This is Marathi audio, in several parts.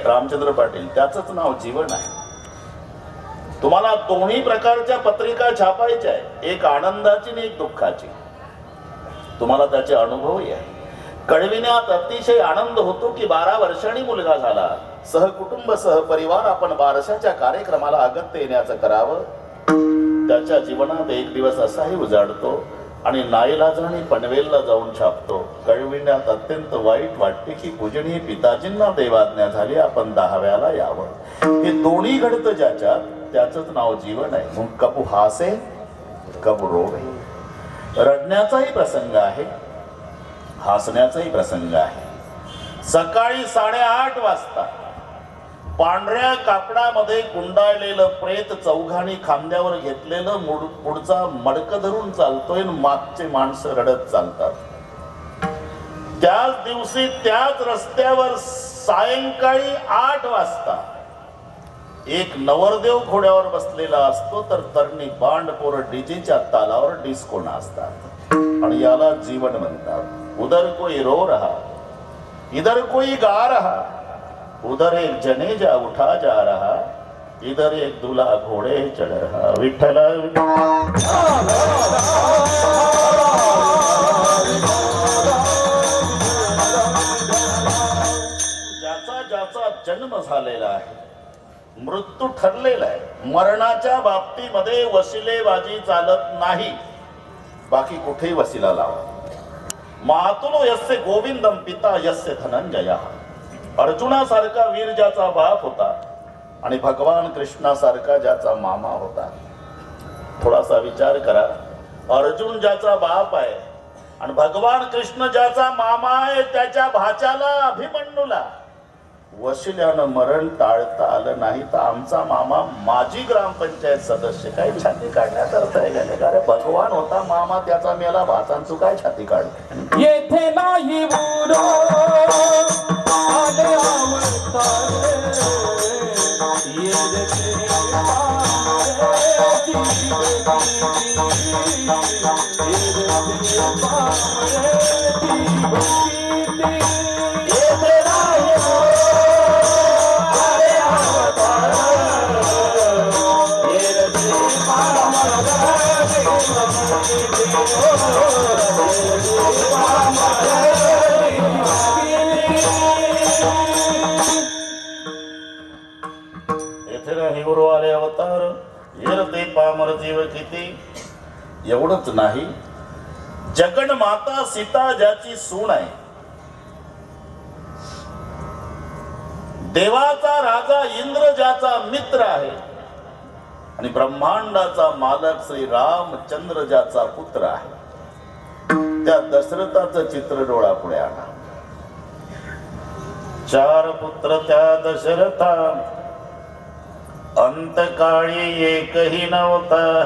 रामचंद्र पाटील, त्याचंच नाव जीवन आहे. तुम्हाला दोन्ही प्रकारच्या पत्रिका छापायच्या आहे, एक आनंदाची आणि एक दुःखाची. तुम्हाला त्याचे अनुभवही आहे. कळविण्यात अतिशय आनंद होतो की 12 वर्षांनी मुलगा झाला, सहकुटुंब सहपरिवार आपण बारशाच्या कार्यक्रमाला अगत्य येण्याचं करावं. त्याच्या जीवनात एक दिवस असाही उजाडतो आणि नाईलाजाने पनवेलला जाऊन छापतो. कळविण्यात अत्यंत वाईट वाटते की पूजनीय पिताजींना देवाज्ञा झाली, आपण 10व्याला यावं. हे दोन्ही घडतं ज्याच्यात, त्याचंच नाव जीवन आहे. मग कबू हासे कबू रोवे. रडण्याचाही प्रसंग आहे, हसण्याचाही प्रसंग आहे. सकाळी 8:30 वाजता पांढऱ्या कापडामध्ये गुंडाळलेलं प्रेत चौघांनी खांद्यावर घेतलेलं पुढचा मडकं धरून चालतोय, मागचे माणसं रडत चालतात. त्याच दिवशी त्याच रस्त्यावर सायंकाळी 8 वाजता एक नवरदेव घोड्यावर बसलेला असतो, तर तरणी बांड पोरं डीजेच्या तालावर डिस्को नाचतात. आणि याला जीवन म्हणतात. उधर कोई रो रहा, इधर कोई गा रहा, उधर एक जनेजा उठा जा रहा, इधर एक दूल्हा घोड़े चढ़ रहा. विठ्ठल ज्याचा ज्याचा जन्म झालेला आहे, मृत्यू ठरलेला आहे, मरणाच्या बाबतीमध्ये वशिलेबाजी चालत नाही. बाकी कुठेही वशिला लावा. मातुलो यस्य गोविंदम पिता यस्य धनंजय. अर्जुनासारखा वीर ज्याचा बाप होता आणि भगवान कृष्णासारखा ज्याचा मामा होता. थोडासा विचार करा. अर्जुन ज्याचा बाप आहे आणि भगवान कृष्ण ज्याचा मामा आहे, त्याच्या भाच्याला अभिमन्यूला वशिल्यानं मरण टाळता आलं नाही, तर आमचा मामा माजी ग्रामपंचायत सदस्य काय छाती काढण्यात अर्थ आहे का? अरे भगवान होता मामा, त्याचा मेला भाचांचू काय छाती काढ. येथे नाही गुरु आले अवतार येरते पामर जीव किती. एवढंच नाही, जगन माता सीता ज्याची सून आहे, देवाचा राजा इंद्र ज्याचा मित्र आहे आणि ब्रह्मांडाचा मालक श्री रामचंद्र ज्याचा पुत्र आहे, त्या दशरथाचं चित्र डोळ्यापुढे आणा. 4 पुत्र त्या दशरथा, अंतकाळी एकही नव्हता.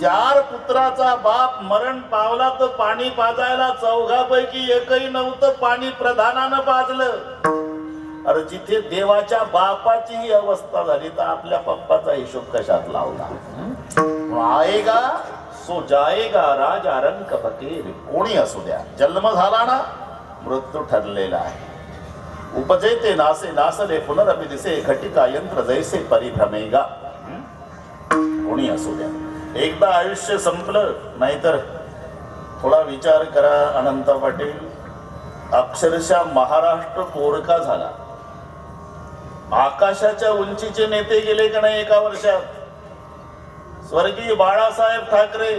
4 पुत्राचा बाप मरण पावला तर पाणी पाजायला 4पैकी एकही नव्हतं. पाणी प्रधानानं पाजलं. अरे जिथे देवाच्या बापाची ही अवस्था झाली, तर आपल्या पप्पाचा हिशोब कशात लावला. आएगा सो जाएगा राजा रंक फकीर. कोणी असू द्या, जन्म झाला ना, मृत्यू ठरलेला आहे. उपजेते नासे नासले पुनरपि दिसे, घटिका यंत्र जैसे परिभ्रमेगा. कोणी असू द्या, एकदा आयुष्य संपलं. नाहीतर थोडा विचार करा. अनंत पाटील अक्षरशः महाराष्ट्र पोरका झाला. आकाशाच्या उंचीचे नेते गेले का नाही एका वर्षात. स्वर्गीय बाळासाहेब ठाकरे,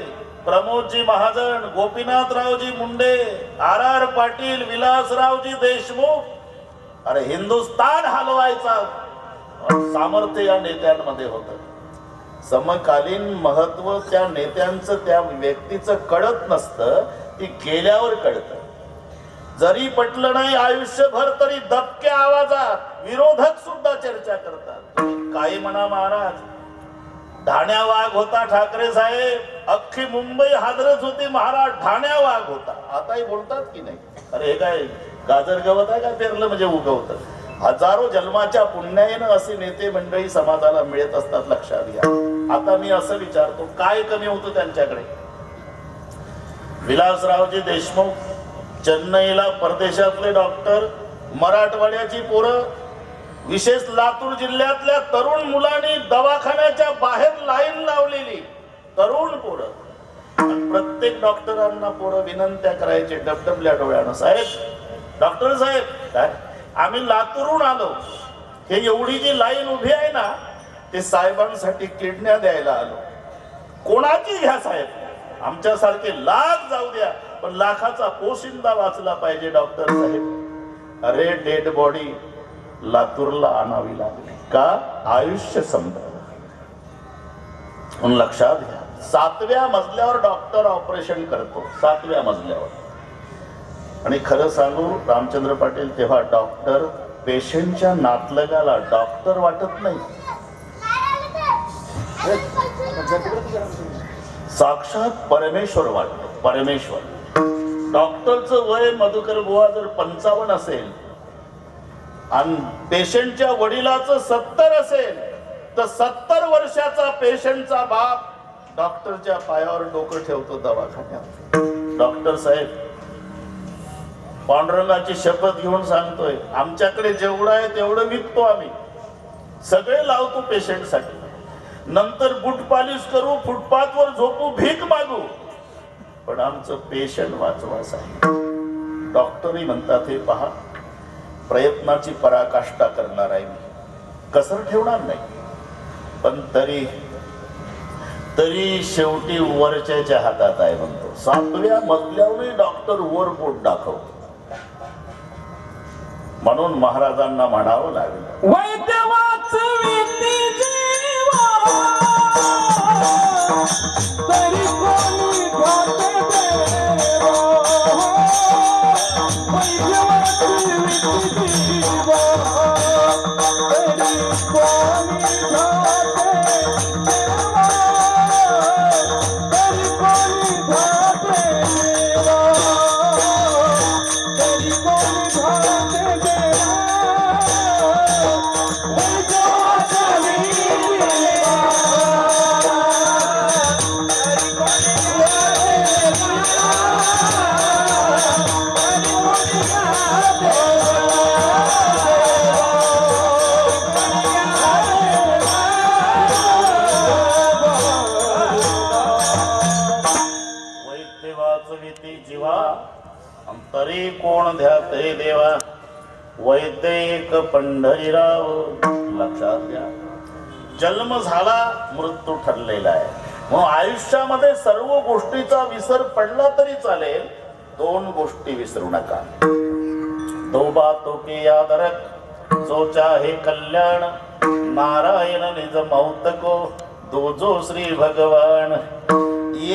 प्रमोदजी महाजन, गोपीनाथरावजी मुंडे, RR पाटील, विलासरावजी देशमुख. अरे हिंदुस्थान हलवायचा सामर्थ्य या नेत्यांमध्ये होतं. समकालीन महत्व त्या नेत्यांचं, त्या व्यक्तीचं कळत नसतं, ती गेल्यावर कळतं. जरी पटलं नाही आयुष्यभर, तरी दबक्या आवाजात विरोधक सुद्धा चर्चा करतात. काही म्हणा महाराज, ढाण्या वाघ होता ठाकरे साहेब, अख्खी मुंबई हादरत होती महाराज ढाण्या वाघ होता. आताही बोलतात की नाही. अरे हे काय गाजर गवत आहे का पेरलं म्हणजे उगवतं. हजारो जन्माच्या पुण्याईनं असे नेते मंडळी समाजाला मिळत असतात, लक्षात घ्या. आता मी असं विचारतो, काय कमी होतं त्यांच्याकडे. विलासरावजी देशमुख चेन्नईला परदेशातले डॉक्टर, मराठवाड्याची पोरं विशेष लातूर जिल्ह्यातल्या तरुण मुलांनी दवाखान्याच्या बाहेर लाईन लावलेली, तरुण पोरं. आणि प्रत्येक डॉक्टरांना पोरं विनंत्या करायचे डबडबल्या डोळ्यानं, साहेब, डॉक्टर साहेब, काय आम्ही लातूरून आलो, हे एवढी जी लाईन उभी आहे ना, ते साहेबांसाठी किडन्या द्यायला आलो. कोणाची घ्या साहेब, आमच्यासारखे लाख जाऊ द्या, पण लाखाचा पोशिंदा वाचला पाहिजे डॉक्टर साहेब. अरे डेड बॉडी लातूरला आणावी लागली का? आयुष्य संपलं. म्हणून लक्षात घ्या, 7व्या मजल्यावर डॉक्टर ऑपरेशन करतो, 7व्या मजल्यावर. आणि खरं सांगू रामचंद्र पाटील, तेव्हा डॉक्टर पेशंटच्या नातलगाला डॉक्टर वाटत नाही, साक्षात परमेश्वर वाटतो, परमेश्वर. डॉक्टरचं वय मधुकर बुवा जर 55 असेल आणि पेशंटच्या वडिलाचं 70 असेल, तर 70 वर्षाचा पेशंटचा बाप डॉक्टरच्या पायावर डोकं ठेवतो दवाखान्यात. डॉक्टर साहेब, पांडुरंगाची शपथ घेऊन सांगतोय, आमच्याकडे जेवढं आहे तेवढं विकतो आम्ही, सगळे लावतो पेशंटसाठी. नंतर बूट पॉलिश करू, फुटपाथवर झोपू, भीक मागू, पण आमचं पेशंट वाचवाच आहे. डॉक्टरही म्हणतात, हे पहा, प्रयत्नाची पराकाष्ठा करणार आहे मी, कसर ठेवणार नाही, पण तरी शेवटी वरच्याच्या हातात आहे म्हणतो. 7व्या मजल्यावरही डॉक्टर वर बोट दाखवतो. म्हणून महाराजांना म्हणावं लागलं, वैद्य वाचविती जीवा, तरी कोणी घाटे देवा. वैद्य वाचविती जीवा, तरी कोणी घाटे देवा, तरी कोणी घाटे देवा, तरी कोणी घाटे देवा. वैद्य वाचविती जीवा, तरी कोणी घाटे वैद्य वाचविती जीवा, तरी कोण ध्या ते देवा. वैद्य एक पंढरीराव. लक्षात घ्या, जन्म झाला, मृत्यू ठरलेला आहे. म्हणून आयुष्यामध्ये सर्व गोष्टीचा विसर पडला तरी चालेल, 2 गोष्टी विसरू नका. 2 बातों की याद रख, जो चाहे कल्याण, नारायण निज मौत को दोजो श्री भगवान.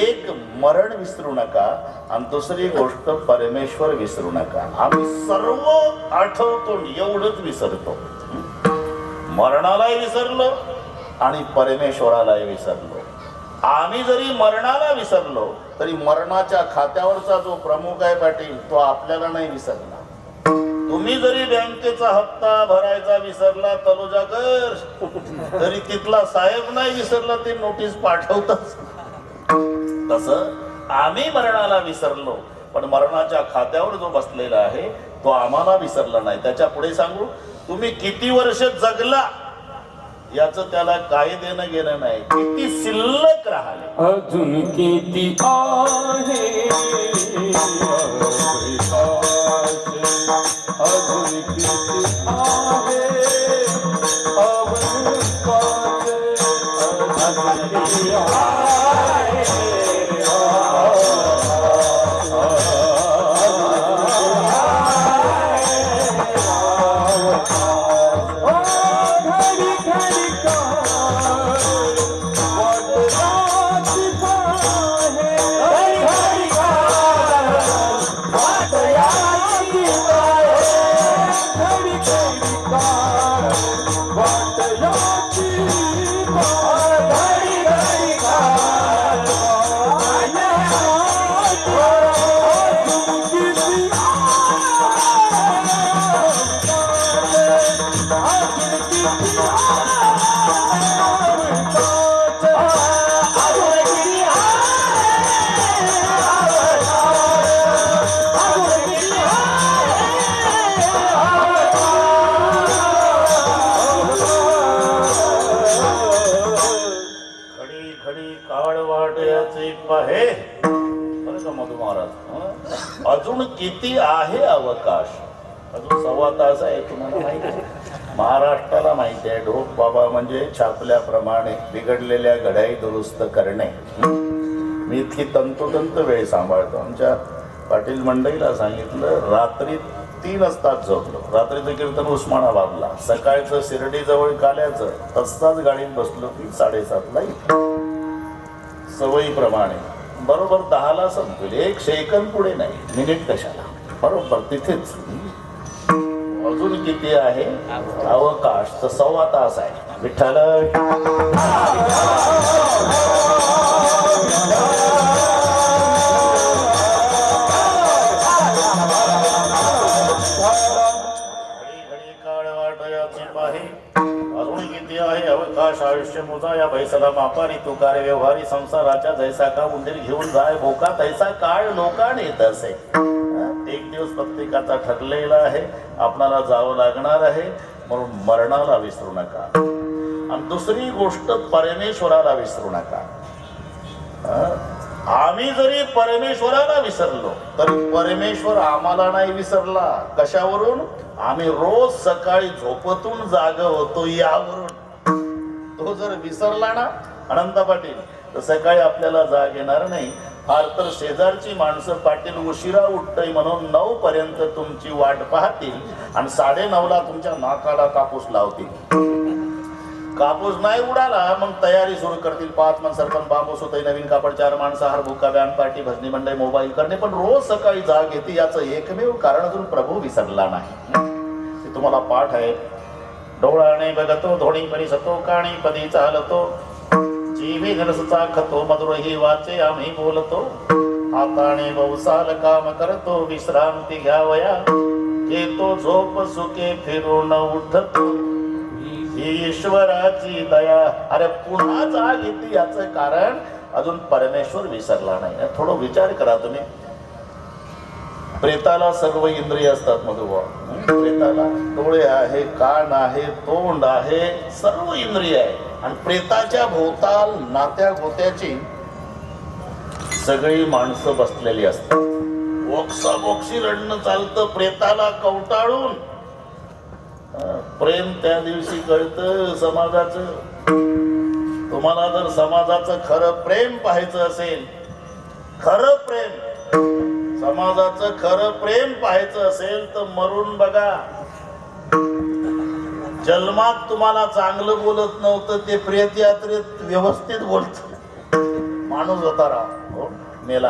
एक मरण विसरू नका आणि दुसरी गोष्ट परमेश्वर विसरू नका. आम्ही सर्व आठवतो, एवढंच विसरतो. मरणालाही विसरलो आणि परमेश्वरालाही विसरलो. आम्ही जरी मरणाला विसरलो तरी मरणाच्या खात्यावरचा जो प्रमुख आहे पाटील, तो आपल्याला नाही विसरला. तुम्ही जरी बँकेचा हप्ता भरायचा विसरला तलोजाकर, तरी तिथला साहेब नाही विसरला, ते नोटीस पाठवतच. तसं आम्ही मरणाला विसरलो, पण मरणाच्या खात्यावर जो बसलेला आहे तो आम्हाला विसरला नाही. त्याच्या पुढे सांगू, तुम्ही किती वर्ष जगला याचं त्याला काही देणं घेणं नाही, किती शिल्लक राहिले. अजून किती आहे, अजून किती आहे, अजून किती आहे. आहे बरं का मधु महाराज हं? अजून किती आहे अवकाश? अजून 1.25 तास आहे. तुम्हाला माहिती आहे, महाराष्ट्राला माहिती आहे ढोक बाबा म्हणजे छापल्याप्रमाणे बिघडलेल्या घड्याळी दुरुस्त करणे. मी इतकी तंतोतंत वेळ सांभाळतो. आमच्या पाटील मंडळीला सांगितलं, रात्री 3च तास झोपलो. रात्रीचं कीर्तन उस्मानाबादला, सकाळचं शिर्डीजवळ काल्याचं, तसाच गाडीत बसलो की 7:30ला सवयीप्रमाणे बरोबर 10ला संपवेल. 1 सेकंद पुढे नाही, मिनिट कशाला, बरोबर तिथेच. अजून किती आहे अवकाश? तर 1.25 तास आहे. विठ्ठल काळ वाटयाची पाहे. अजून किती आहे अवकाश? आयुष्य मोजा या पैसाला मापारी तुकारे व्यवहारी संसाराच्या जैसा का उंदीर घेऊन जाय भोका तैसा काळ लोकांनी येत असे. एक दिवस प्रत्येकाचा ठरलेला आहे, आपणाला जावं लागणार आहे. म्हणून मरणाला विसरू नका. आणि दुसरी गोष्ट, परमेश्वराला विसरू नका. आम्ही जरी परमेश्वराला विसरलो तरी परमेश्वर आम्हाला नाही विसरला. कशावरून? आम्ही रोज सकाळी झोपेतून जाग होतो यावरून. तो जर विसरला ना अनंत पाटील, तर सकाळी आपल्याला जाग येणार नाही. फार तर शेजारची माणसं पाटील उशिरा उठतय म्हणून 9 पर्यंत तुमची वाट पाहतील आणि 9:30ला तुमच्या नाकाला कापूस लावतील. कापूस नाही उडाला मग तयारी सुरू करतील. 5 मन सरपंच बापूस होतय, नवीन कापड, 4 माणसं, हार भुक्का, बँड पार्टी, भजनी मंडळ, मोबाईल करणे. पण रोज सकाळी जाग येते याचं एकमेव कारण अजून प्रभू विसरला नाही. ते तुम्हाला पाठ आहे. डोळाने बघतो धोणी परी सतो, काणी पदी चालतो, जीवी नरसचा खतो, मधुरही वाचे आम्ही बोलतो, हाताने बहुसाल काम करतो, विश्रांती घ्यावया, घेतो झोप सुखे फिरून उठतो, ईश्वराची दया. अरे पुन्हा जाग येते याचं कारण अजून परमेश्वर विसरला नाही. थोडं विचार करा तुम्ही. प्रेताला सर्व इंद्रिय असतात मधुबा. प्रेताला डोळे आहे, कान आहे, तोंड आहे, सर्व इंद्रिय आहे. आणि प्रेताच्या भोवताल नात्या गोत्याची सगळी माणसं बसलेली असतात. ओक्साबोक्शी रडणं चालतं प्रेताला कवटाळून. प्रेम त्या दिवशी कळतं समाजाचं. तुम्हाला जर समाजाचं खरं प्रेम पाहायचं असेल, खरं प्रेम, समाजाचं खरं प्रेम पाहायचं असेल तर मरून बघा. जन्मात तुम्हाला चांगलं बोलत नव्हतं ते प्रेत यात्रेत व्यवस्थित बोलत. माणूस होता राव, मेला,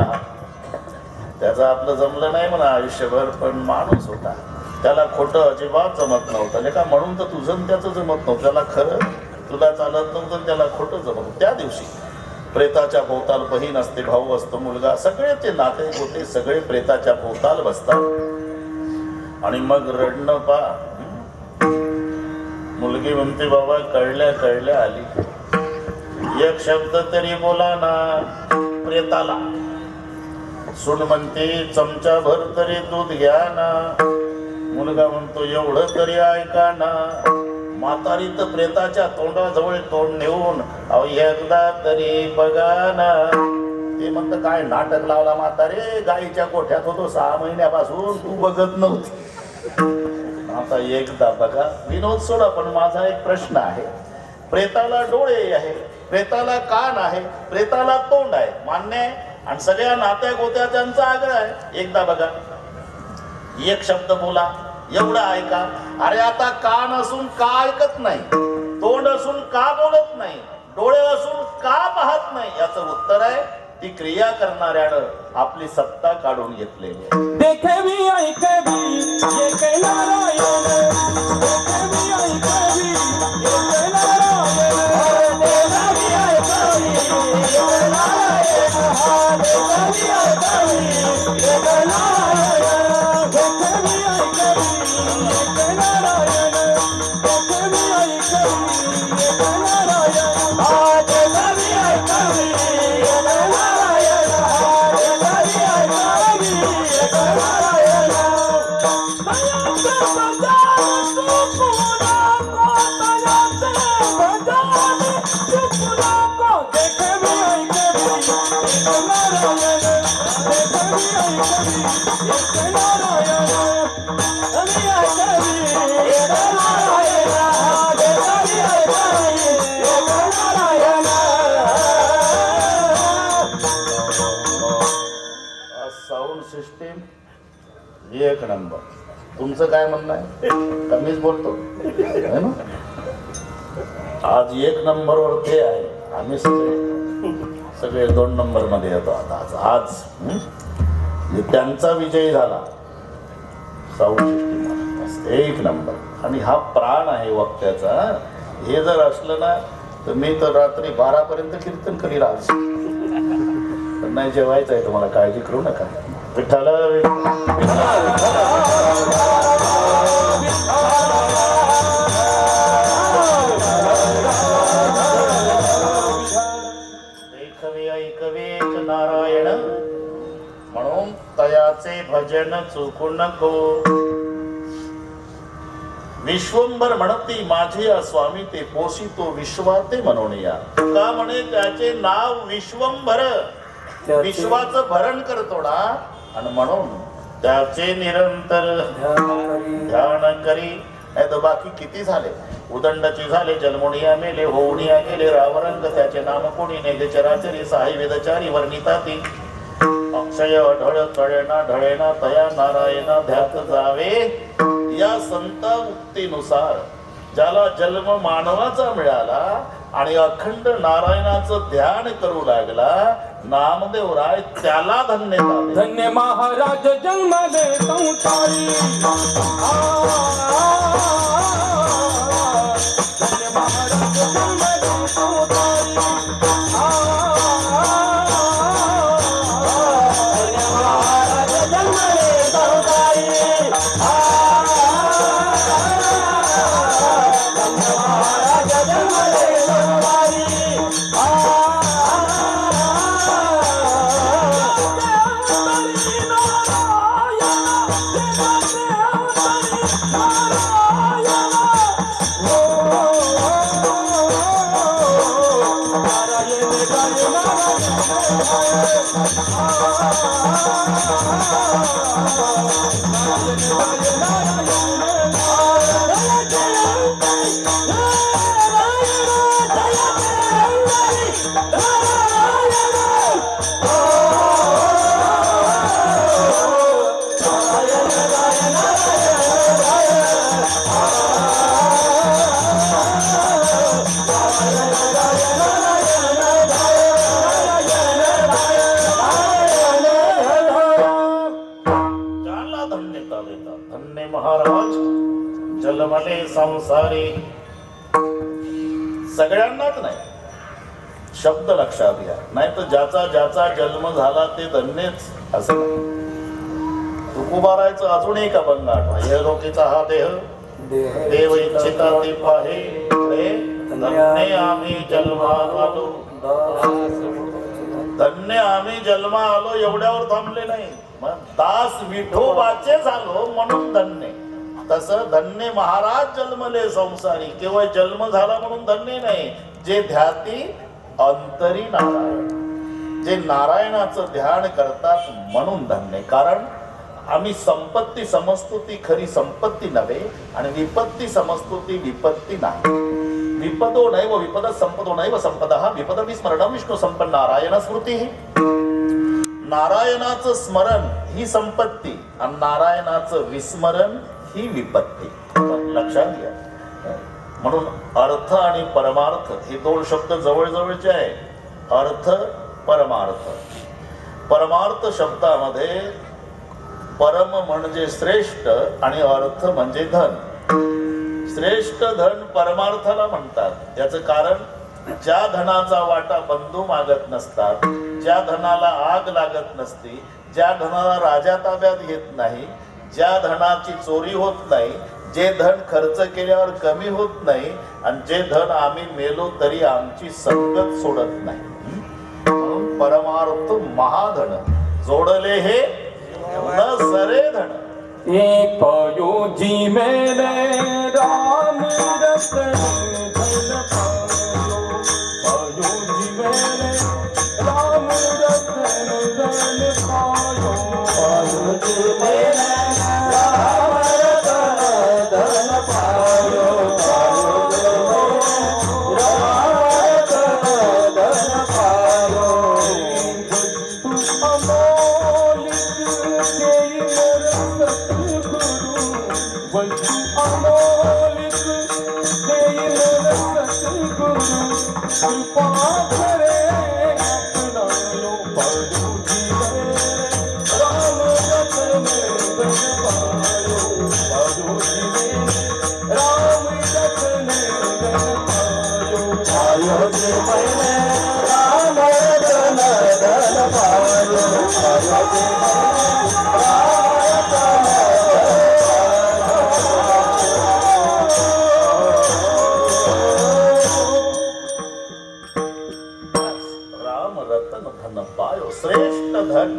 त्याचं आपलं जमलं नाही म्हणा आयुष्यभर, पण माणूस होता. त्याला खोटं अजिबात जमत नव्हतं. का म्हणून तर तुझं त्याचं जमत नव्हतं. त्याला खरं, तुला चालत नव्हतं, त्याला खोटं जमत होतं. त्या दिवशी प्रेताच्या भोवताल बहीण असते, भाऊ असतो, मुलगा, सगळे ते नाते होते, सगळे प्रेताच्या भोवताल बसतात. आणि मग रडणं पा. मुलगी म्हणते बाबा कळल्या कळल्या आली, एक शब्द तरी बोला ना प्रेताला. सून म्हणते चमचा भर तरी दूध घ्या ना. मुलगा म्हणतो एवढं तरी ऐका ना. म्हातारी तर प्रेताच्या तोंडाजवळ तोंड नेऊन अहो एकदा तरी बघा ना. ते म्हणतं काय नाटक लावला म्हातारे, गाईच्या गोठ्यात होतो 6 महिन्यापासून, तू बघत नव्हती, आता एकदा बघा. विनोद सोडा, पण माझा एक प्रश्न आहे. प्रेताला डोळे आहे, प्रेताला कान आहे, प्रेताला तोंड आहे, मान्य आहे. आणि सगळ्या नात्या गोत्या त्यांचा आग्रह आहे, एकदा बघा, एक शब्द बोला, एवढं ऐका. अरे आता कान असून का ऐकत नाही, तोंड असून का बोलत नाही, डोळे असून का पाहत नाही? याचं उत्तर आहे ती क्रिया करणाऱ्यानं आपली सत्ता काढून घेतलेली आहे. देखवी ऐकवी एक नारायण, देखवी ऐकवी एक नारायण, देखवी ऐकवी एक नारायण, देखवी ऐकवी एक नारायण, देखवी ऐकवी एक नारायण, देखवी ऐकवी एक नारायण, देखवी ऐकवी एक नारायण, देखवी ऐकवी एक नारायण. साऊंड सिस्टीम एक नंबर. तुमचं काय म्हणणं आहे? कमीच बोलतो है ना. आज एक नंबरवर ते आहे, आम्ही सगळे 2 नंबर मध्ये येतो आता. आज त्यांचा विजय झाला. साऊंड सिस्टीम एक नंबर. आणि हा प्राण आहे वक्त्याचा. हे जर असलं ना तर मी तर रात्री 12 पर्यंत कीर्तन करील आज. पण नाही, जेवायचं आहे तुम्हाला, काळजी करू नका. विठ्ठल ऐकवे ऐकवे एक नारायण, म्हणून तयाचे भजन चुकू नको. विश्वंभर म्हणती माझे स्वामी ते पोषितो विश्वाते म्हणून या. का म्हणे त्याचे नाव विश्वंभर, विश्वाचं भरण करतोडा. आणि म्हणून त्याचे निरंतर ध्यान करी. नाही तर बाकी किती झाले, उदंडची झाले, जन्मोनिया मेले, होऊनिया गेले, रावरंग त्याचे नाम कोणी नेले, चराचरी साई वेदचारी वर्णिता ती. अक्षय ढळ तळेना ढळेना तया नारायणा ध्यात जावे. या संत उक्तीनुसार ज्याला जन्म मानवाचा मिळाला आणि अखंड नारायणाचं ध्यान करू लागला, नामदेव राय त्याला धन्य झाले. धन्य महाराज जन्मले संसारी. धन्य महाराज जन्मले संसारी. धन्य महाराज जन्मले संसारी. धन्य महाराज जन्मले संसारी. धन्य महाराज जन्मले संसारी. सगळ्यांनाच नाही, शब्द लक्षात घ्या. नाही तर ज्याचा ज्याचा जन्म झाला ते धन्यच असे. तुकोबारायचं अजून एक अभंग आठवा. हे लोकीचा हा देह देव इच्छिता ते पाहे. धन्य आम्ही जन्माला आलो, धन्य आम्ही जन्मा आलो. एवढ्यावर थांबले नाही, दास विठोबाचे झालो म्हणून धन्य. तसं धन्य महाराज जन्मले संसारी. केवळ जन्म झाला म्हणून धन्य नाही, जे ध्याती अंतरी नारायण, जे नारायणाचं ध्यान करतात म्हणून धन्य. कारण आम्ही संपत्ती समजतो ती खरी संपत्ती नव्हे, आणि विपत्ती समजतो ती विपत्ती नाही. विपदो नैव विपद संपदो नैव संपदः विपद विस्मरणं विष्णू संपन्न नारायण स्मृती. नारायणाचं स्मरण ही संपत्ती आणि नारायणाचं विस्मरण ही विपत्ती. लक्षात घ्या. म्हणून अर्थ आणि परमार्थ हे 2 शब्द जवळजवळचे आहे. अर्थ परमार्थ. परमार्थ शब्दामध्ये परम म्हणजे श्रेष्ठ आणि अर्थ म्हणजे धन. श्रेष्ठ धन परमार्थाला म्हणतात. याचं कारण ज्या धनाचा वाटा बंधू मागत नसतात, ज्या धनाला आग लागत नसती, ज्या धनाला राजा ताब्यात घेत नाही, ज्या धनाची चोरी होत नाही, जे धन खर्च केल्यावर कमी होत नाही, आणि जे धन आम्ही मेलो तरी आमची संगत सोडत नाही. म्हणून परमार्थ महाधन जोडले हे न सरे धन. एक योजी मेले राम रतन धन पायो. योजी मेले राम रतन धन पायो. सद्गुरु कृपा करे अपना लो पायो जीवन राम रतन धन पायो पायो जीवन राम रतन धन पायो पायो जीवन राम रतन धन पायो पायो राम रतन धन पायो श्रेष्ठ धन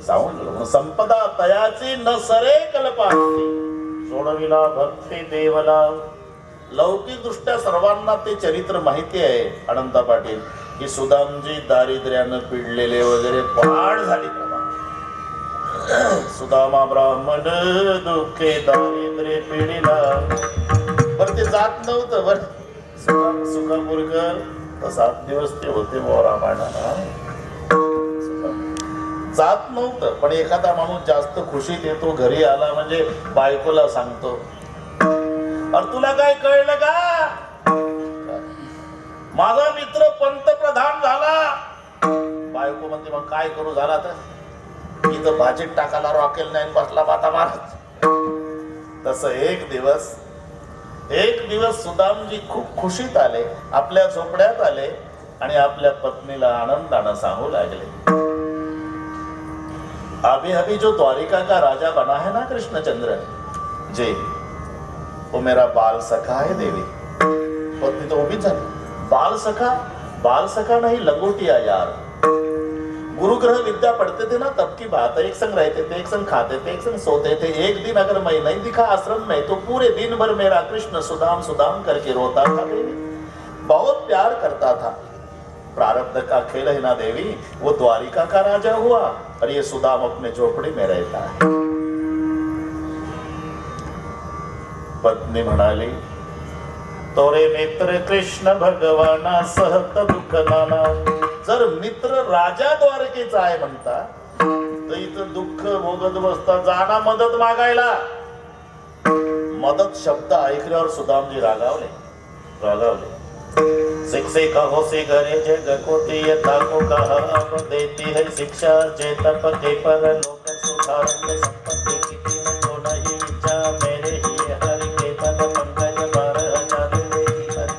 सांगितलं संपदा तयाची न सरे कल्पांती सोडविला भक्ती देवला. लौकिक दृष्ट्या सर्वांना ते चरित्र माहिती आहे अनंता पाटील की सुदामजी दारिद्र्यानं पिडलेले वगैरे पाड झाली प्रमाण. सुदामा ब्राह्मण दुःखे दारिद्र्य पिढीला बरं ते जात नव्हतं बरं सुखापूरकर तर 7 दिवस ते होते रामायणाला जात नव्हतं. पण एखादा माणूस जास्त खुशीत येतो घरी आला म्हणजे बायकोला सांगतो अरे तुला काय कळलं का माझा मित्र पंतप्रधान झाला. बायको म्हणते मग काय करू झाला तर इथं भाजीत टाकायला रॉकेल नाही बसला बाता मारत. तस एक दिवस सुदामजी खूप खुशीत आले आपल्या झोपड्यात आले आणि आपल्या पत्नीला आनंदानं सांगू लागले अभी अभी जो द्वारिका का राजा बना है ना कृष्णचंद्र जी वो मेरा बाल सखा है देवी. पत्नी तो उभी झाली बाल सखा नहीं लंगोटिया यार. गुरुग्रह विद्या पढ़ते थे ना तब की बात है. एक संग रहते थे एक संग खाते थे एक संग सोते थे. एक दिन अगर मैं नहीं दिखा आश्रम में तो पूरे दिन भर मेरा कृष्ण सुदाम सुदाम करके रोता था देवी. बहुत प्यार करता था. प्रारब्ध का खेल है ना देवी वो द्वारिका का राजा हुआ और ये सुदाम अपने झोपड़ी में रहता है. पत्नी म्हणाली तोरे मित्र कृष्ण भगवाना सहत दुःख नाना. जर मित्र राजा द्वारकेचा आहे म्हणता तर इथं दुःख भोगत बसता जाना मदत मागायला. मदत शब्द ऐकल्यावर सुदामजी रागावले. शिक्षे कहो से घरे जग को यथा को कहा देती है शिक्षा जे तप के पर लोक सुधारंगे संपत्ति की को नहीं इच्छा मेरे ही हरि के पद पंकज 12,000 देती हरि.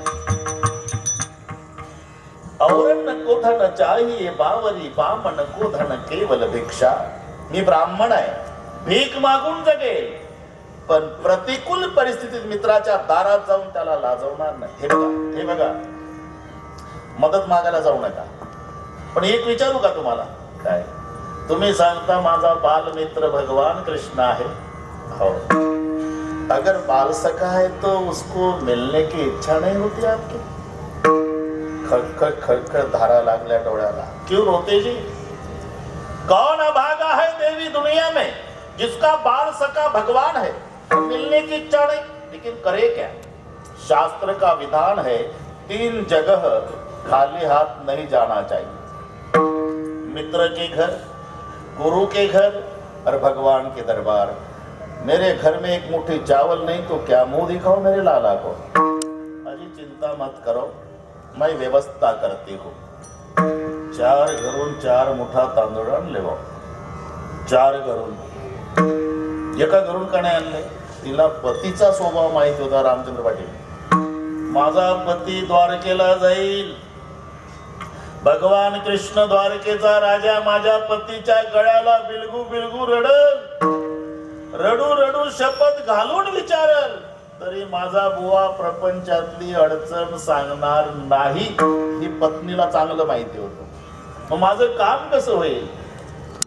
औरन को धन चाहिए बावरी बामन को धन केवल भिक्षा. मी ब्राह्मण आहे भीक मागून जगेल पण प्रतिकूल परिस्थितीत मित्राच्या दारात जाऊन त्याला लाजवणार नाही. हे बघा मदत मागायला जाऊ नका. पण एक विचारू का तुम्हाला काय तुम्ही सांगता माझा बालमित्र भगवान कृष्ण आहे. हो अगर बाल सखा है तो उसको मिलने की इच्छा नहीं होती आपकी. खड़खड़ धारा लागल्या डोळ्याला. क्यों रोते जी. कौन अभागा है देवी दुनिया में जिसका बाल सखा भगवान है मिलने की इच्छा नहीं लेकिन करे क्या. शास्त्र का विधान है 3 जगह खाली हाथ नहीं जाना चाहिए. मित्र के घर गुरु के घर और भगवान के दरबार. मेरे घर में एक मुट्ठी चावल नहीं तो क्या मुंह दिखाओ मेरे लाला को. अजी चिंता मत करो मैं व्यवस्था करती हूँ. 4 घरून 4 मुठा तांदूळ आणले बा. 4 घरून एका घरून का नाही आणले. तिला पतीचा स्वभाव माहिती होता रामचंद्र पाटील. माझा पती द्वारकेला जाईल. भगवान कृष्ण द्वारकेचा राजा माझ्या पतीच्या गळ्याला बिलगू बिलगू रडू शपथ घालून विचारल तरी माझा बुवा प्रपंचातली अडचण सांगणार नाही ही पत्नीला चांगलं माहिती होतं. मग माझं काम कसं होईल.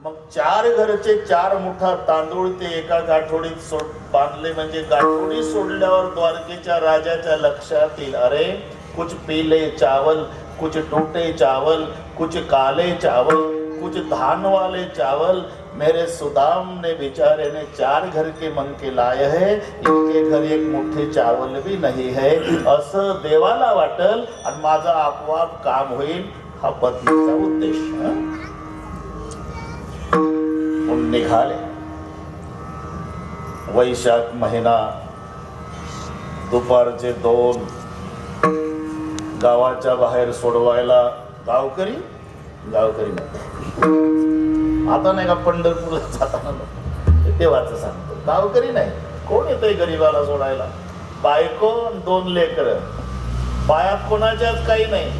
मग 4 घरचे 4 मुठा तांदूळ ते एका गाठोडीत बांधले म्हणजे गाठोडी सोडल्यावर द्वारकेच्या राजाच्या लक्षात येईल अरे कुछ पीले चावल कुछ टूटे चावल कुछ काले चावल कुछ धान वाले चावल मेरे सुदाम ने बेचारे ने 4 घर के मन के लाए है इनके घर एक मुठ्ठी चावल भी नहीं है असं देवाला वाटल आणि माझा आपोआप काम होईल. हा पत्नीचा उद्देश. निघाले. वैशाख महिना दुपारचे 2 गावाच्या बाहेर सोडवायला गावकरी नाही. आता नाही का पंढरपूरला जाताना तेव्हाच सांगतो, गावकरी नाही, कोण येतंय गरीबाला सोडायला? बायको 2 लेकरं, पायात कोणाच्याच काही नाही.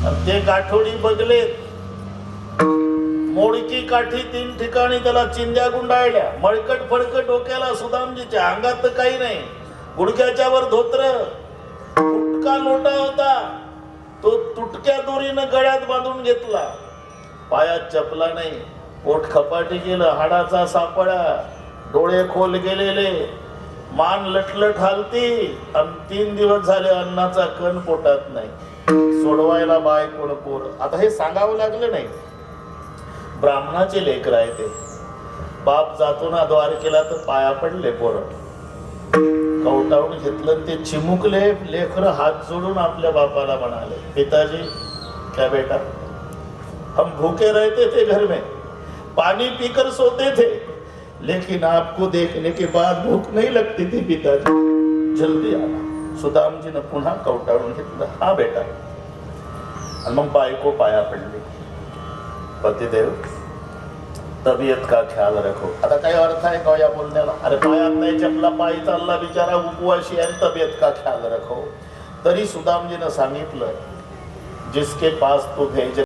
आणि ते गाठोडी बगलेत, मोडकी काठी 3 ठिकाणी त्याला चिंध्या गुंडाळल्या, मळकट फडकट डोक्याला सुदामजीच्या, अंगात तर काही नाही, गुडघ्याच्या वर धोत्र, तुटका लोटा होता, तो तुटक्या दोरीनं गळ्यात बांधून घेतला, पायात चपला नाही, पोट खपाटी गेलं, हाडाचा सापळा, डोळे खोल गेलेले, मान लटलट हालती, आणि 3 दिवस झाले अन्नाचा कण पोटात नाही. सोडवायला बाय कोण पोर. आता हे सांगावं लागलं नाही, ब्राह्मणाचे लेकर आहे ते. बाप जातो ना द्वारकेला तर पाया पडले पोरं, कवटाळून घेतलं, ते चिमुकले लेकर हात जोडून आपल्या बापाला म्हणाले, पिताजी क्या बेटा, हम भूखे रहते थे घर में, पानी पीकर सोते थे, लेकिन आपको देखने के बाद भूख नहीं लगती थी पिताजी, जल्दी आना. सुदामजीनं पुन्हा कवटाळून घेतलं, हा बेटा. आणि मग बायको पाया पडली, पतिदेव तबियत का ख्याल रखो. आता काही अर्थ आहे का या बोलण्याला? अरे पायात नाही चपला, पायी चालला बिचारा, उपवाशी आहे, तबियत का ख्याल रखो. तरी सुदामजीनं सांगितलं, जिसके पास तू भेज